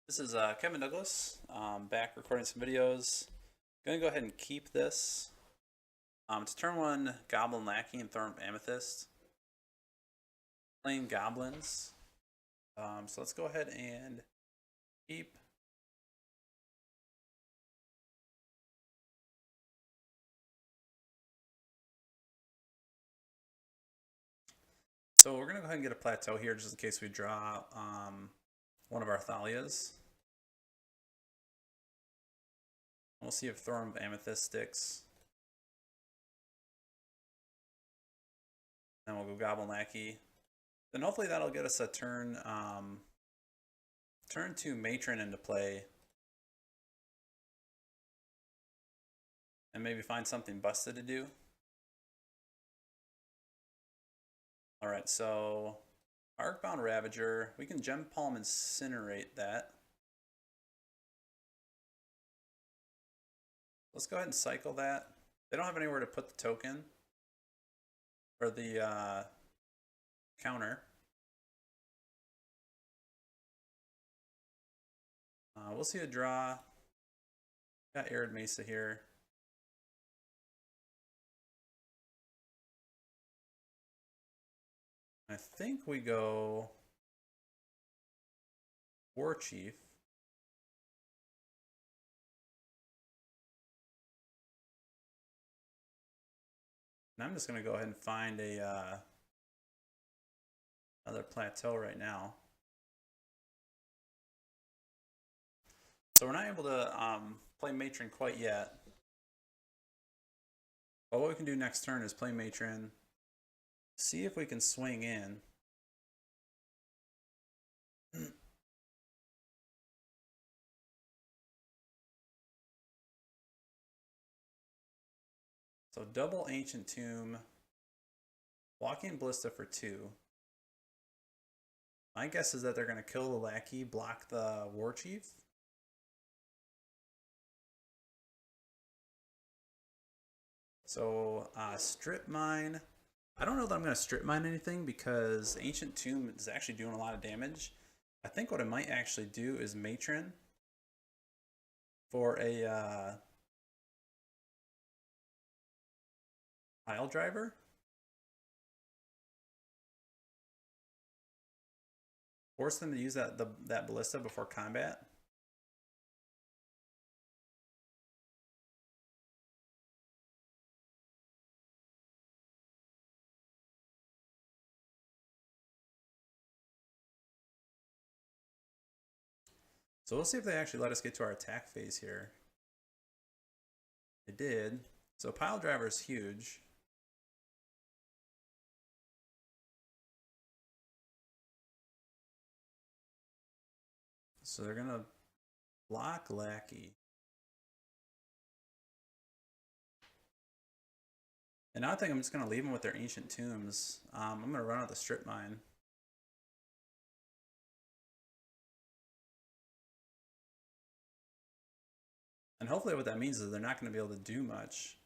This is Kevin Douglas, back recording some videos. Gonna go ahead and keep this. It's turn one Goblin Lackey and Thorn Amethyst. Playing Goblins. So let's go ahead and keep. So we're gonna go ahead and get a plateau here just in case we draw one of our Thalias. We'll see if Thorn Amethyst sticks. Then we'll go Goblin Lackey. Then hopefully that'll get us a turn two Matron into play. And maybe find something busted to do. Alright, so Arcbound Ravager, we can Gem Palm Incinerate that. Let's go ahead and cycle that. They don't have anywhere to put the token or the counter. We'll see a draw. Got Arid Mesa here. I think we go War Chief. And I'm just going to go ahead and find a another plateau right now. So we're not able to play Matron quite yet. But what we can do next turn is play Matron, see if we can swing in. So double Ancient Tomb, Walking Ballista for 2. My guess is that they're going to kill the Lackey, block the War Chief. So Strip Mine. I don't know that I'm going to Strip Mine anything because Ancient Tomb is actually doing a lot of damage. I think what I might actually do is Matron for a pile driver. Force them to use that ballista before combat. So we'll see if they actually let us get to our attack phase here. They did. So pile driver is huge. So they're going to block Lackey. And now I think I'm just going to leave them with their Ancient Tombs. I'm going to run out the Strip Mine. And hopefully what that means is they're not going to be able to do much.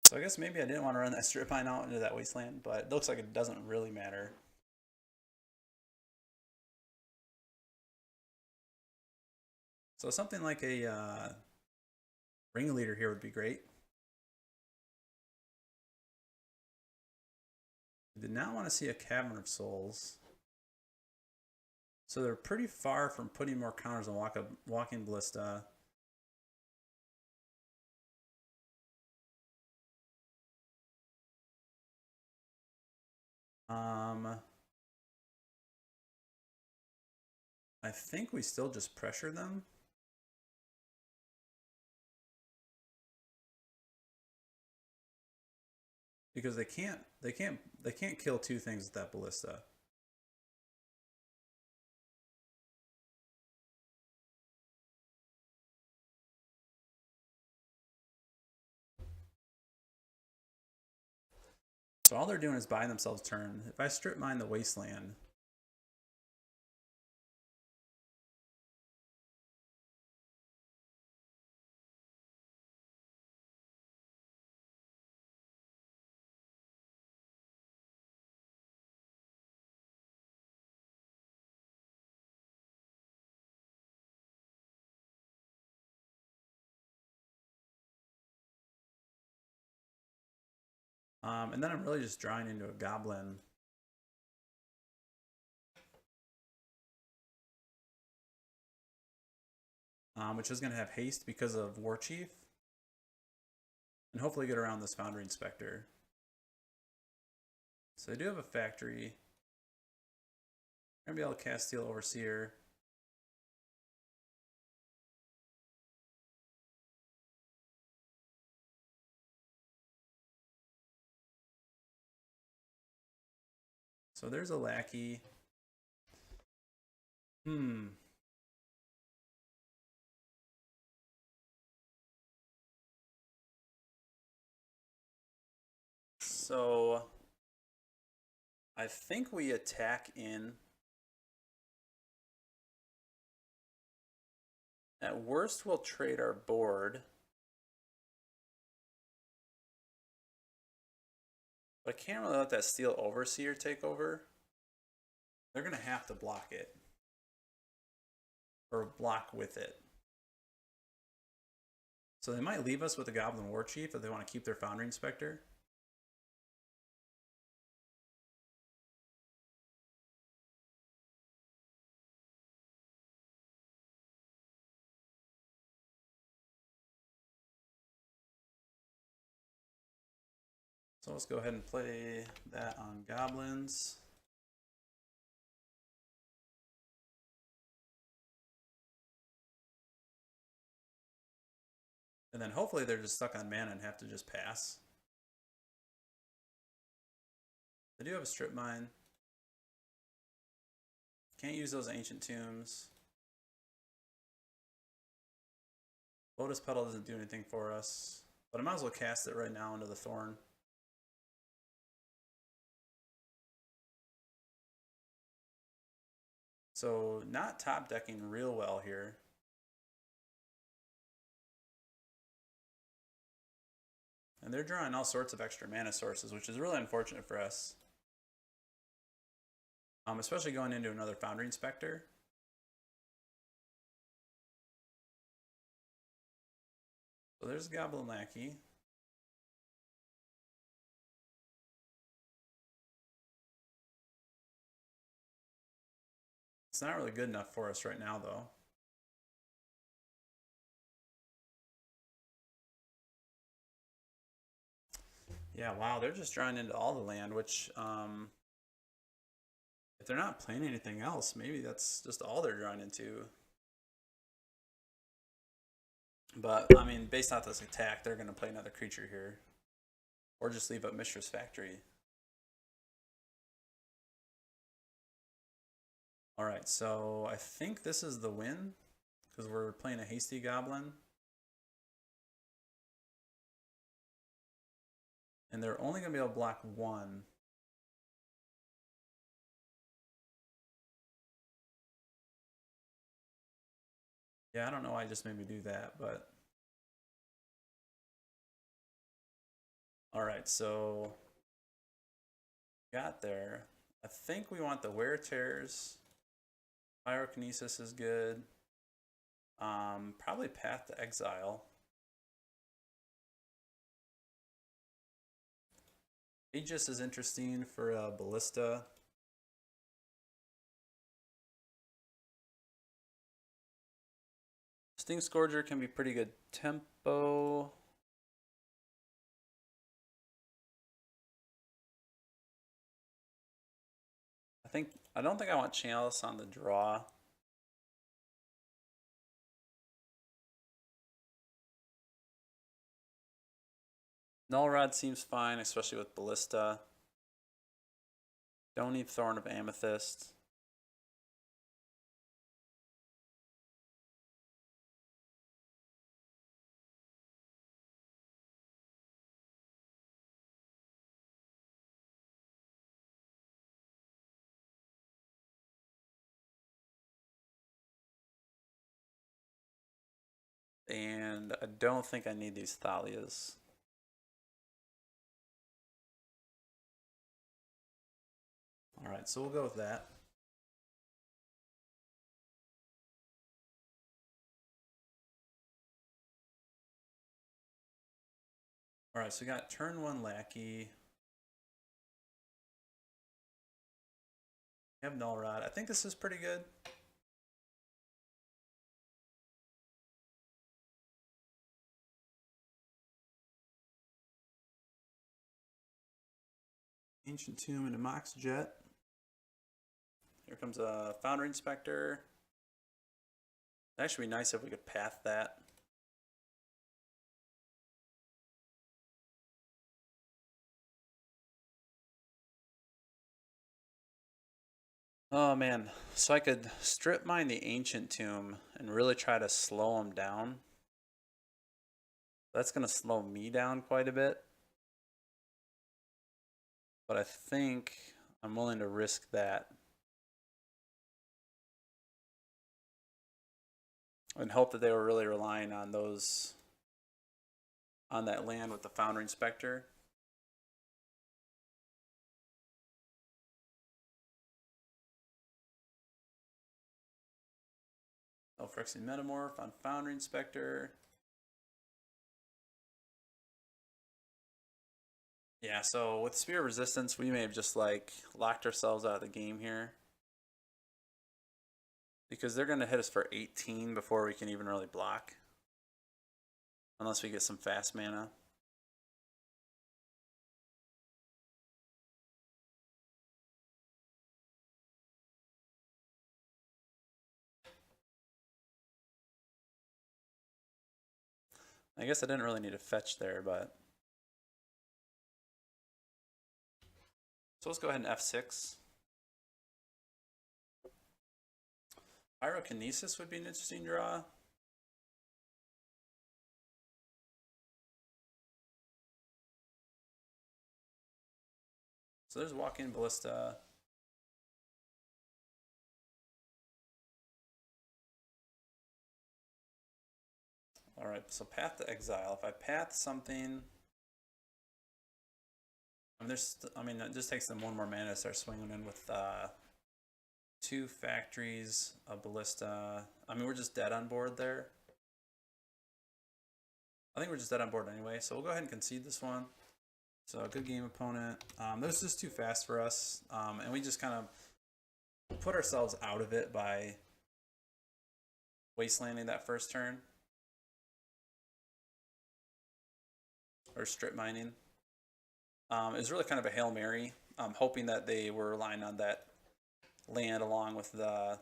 So I guess maybe I didn't want to run that Strip Mine out into that wasteland, but it looks like it doesn't really matter. So something like a Ringleader here would be great. I did not want to see a Cavern of Souls. So they're pretty far from putting more counters on Walking Ballista. I think we still just pressure them. Because they can't kill two things with that ballista. So all they're doing is buying themselves turn. If I Strip Mine the wasteland, And then I'm really just drawing into a goblin. Which is going to have haste because of War Chief. And hopefully get around this Foundry Inspector. So they do have a factory. I'm going to be able to cast Steel Overseer. So there's a lackey. So I think we attack in. At worst, we'll trade our board. But I can't really let that Steel Overseer take over. They're going to have to block it. Or block with it. So they might leave us with a Goblin War Chief if they want to keep their Foundry Inspector. So let's go ahead and play that on Goblins. And then hopefully they're just stuck on mana and have to just pass. They do have a Strip Mine. Can't use those Ancient Tombs. Lotus Petal doesn't do anything for us. But I might as well cast it right now into the Thorn. So not top decking real well here. And they're drawing all sorts of extra mana sources, which is really unfortunate for us. Especially going into another Foundry Inspector. So there's Goblin Lackey. It's not really good enough for us right now, though. Yeah, wow, they're just drawing into all the land, which, if they're not playing anything else, maybe that's just all they're drawing into. But, I mean, based off this attack, they're going to play another creature here. Or just leave up Mishra's Factory. Alright, so I think this is the win, because we're playing a Hasty Goblin. And they're only going to be able to block one. Yeah, I don't know why I just made me do that, but... Alright, so... Got there. I think we want the Wear Tears. Pyrokinesis is good. Probably Path to Exile. Aegis is interesting for Ballista. Sting Scourger can be pretty good tempo. I don't think I want Chalice on the draw. Null Rod seems fine, especially with Ballista. Don't need Thorn of Amethyst. And I don't think I need these Thalias. Alright, so we'll go with that. Alright, so we got turn 1 Lackey. We have Null Rod. I think this is pretty good. Ancient Tomb and a Mox Jet. Here comes a Foundry Inspector. It'd actually be nice if we could path that. Oh man, so I could strip mine the Ancient Tomb and really try to slow him down. That's going to slow me down quite a bit. But I think I'm willing to risk that. And hope that they were really relying on that land with the Foundry Inspector. Oh, Phyrexian Metamorph on Foundry Inspector. Yeah, so with Spear of Resistance, we may have just like locked ourselves out of the game here. Because they're going to hit us for 18 before we can even really block. Unless we get some fast mana. I guess I didn't really need to fetch there, but... So let's go ahead and F6. Pyrokinesis would be an interesting draw. So there's Walk-In Ballista. Alright, so Path to Exile. If I path something... I mean, it just takes them one more mana to start swinging in with 2 factories, a ballista. I mean, we're just dead on board there. I think we're just dead on board anyway, so we'll go ahead and concede this one. So, good game, opponent. That was just too fast for us, and we just kind of put ourselves out of it by wastelanding that first turn. Or strip mining. It was really kind of a Hail Mary, hoping that they were relying on that land along with the...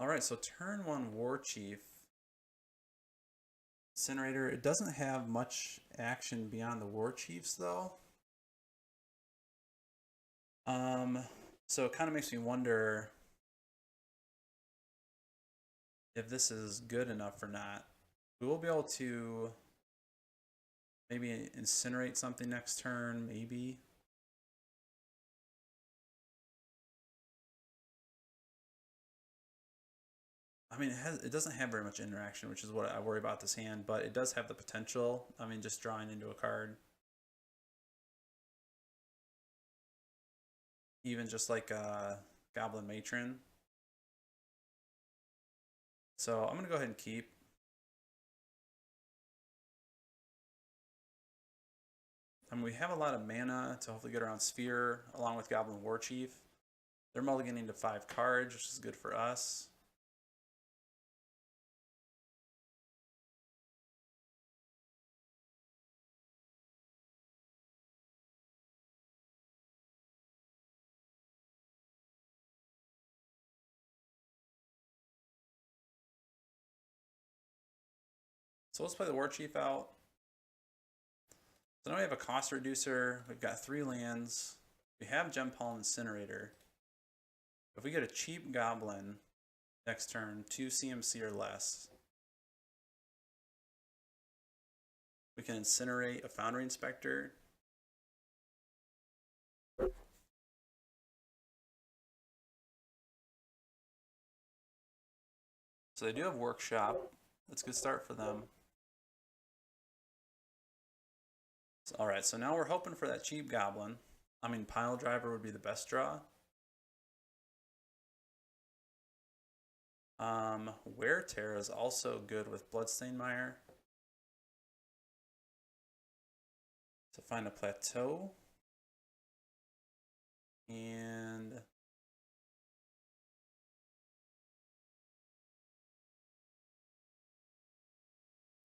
Alright, so turn 1 War Chief. Incinerator, it doesn't have much action beyond the War Chiefs though. So it kind of makes me wonder if this is good enough or not. We will be able to maybe incinerate something next turn, maybe. I mean, it doesn't have very much interaction, which is what I worry about this hand, but it does have the potential. I mean, just drawing into a card. Even just like a Goblin Matron. So I'm going to go ahead and keep. I mean, we have a lot of mana to hopefully get around Sphere, along with Goblin War Chief. They're mulliganing to 5 cards, which is good for us. So let's play the War Chief out. So now we have a cost reducer. We've got 3 lands. We have Gem Palm Incinerator. If we get a cheap Goblin next turn, 2 CMC or less, we can incinerate a Foundry Inspector. So they do have Workshop. That's a good start for them. Alright, so now we're hoping for that cheap Goblin. I mean, Pile Driver would be the best draw. Wear Tear is also good with Bloodstained Mire. To find a plateau. And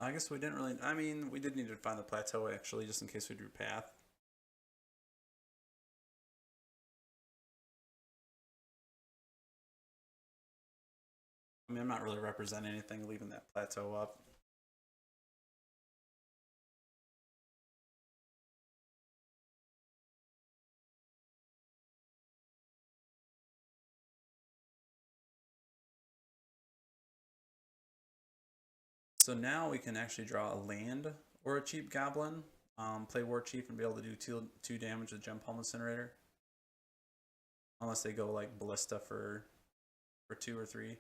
I guess we didn't really, I mean, we did need to find the plateau actually, just in case we drew path. I mean, I'm not really representing anything, leaving that plateau up. So now we can actually draw a land or a cheap goblin, play War Chief and be able to do two damage with Gem Palm Incinerator. Unless they go like Ballista for 2 or 3.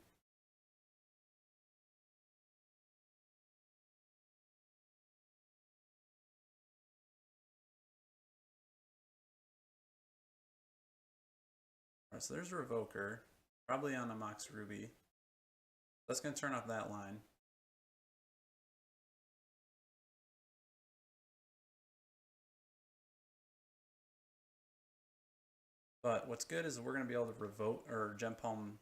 Alright, so there's a Revoker, probably on a Mox Ruby. That's going to turn off that line. But what's good is we're going to be able to revoke or Gem Palm.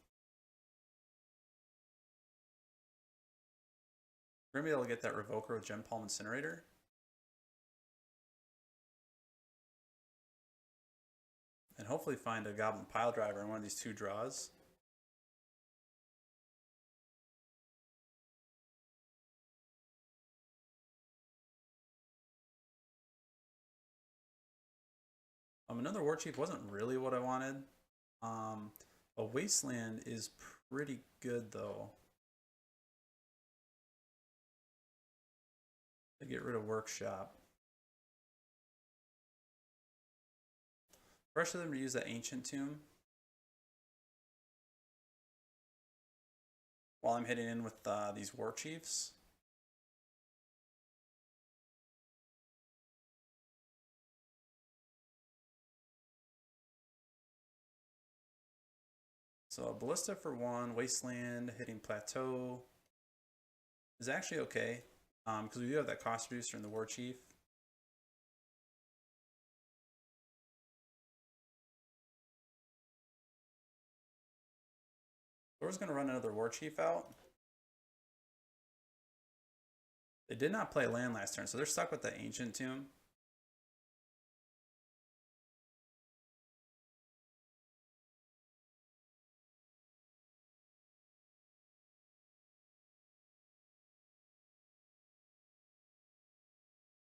We're going to be able to get that Revoker with Gem Palm Incinerator. And hopefully find a Goblin Pile Driver in one of these 2 draws. Another War Chief wasn't really what I wanted. A Wasteland is pretty good though. To get rid of Workshop. Pressure them to use that Ancient Tomb. While I'm hitting in with these War Chiefs. So a Ballista for 1, Wasteland, hitting Plateau is actually okay, because we do have that cost reducer in the War Chief. We're just going to run another War Chief out. They did not play land last turn, so they're stuck with the Ancient Tomb.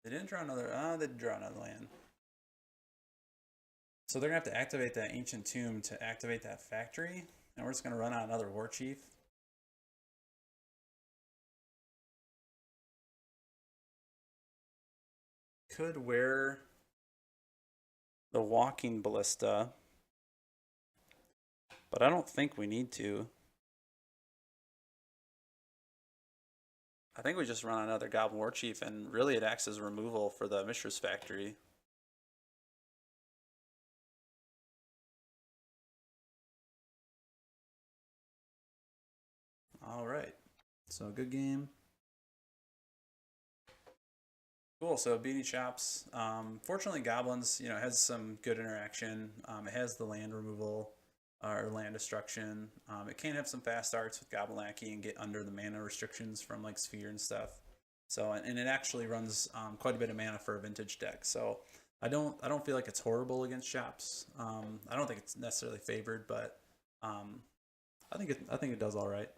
They didn't draw another, they did draw another land. So they're going to have to activate that Ancient Tomb to activate that factory. And we're just going to run out another War Chief. Could wear the Walking Ballista, but I don't think we need to. I think we just run another Goblin War Chief, and really it acts as removal for the Mishra's Factory. Alright, so good game. Cool, so Beanie Shops. Fortunately, Goblins, has some good interaction. It has the land removal or land destruction. It can have some fast starts with Goblin Lackey and get under the mana restrictions from like Sphere and stuff. So and it actually runs quite a bit of mana for a vintage deck. So I don't feel like it's horrible against Shops. I don't think it's necessarily favored, but I think it does all right.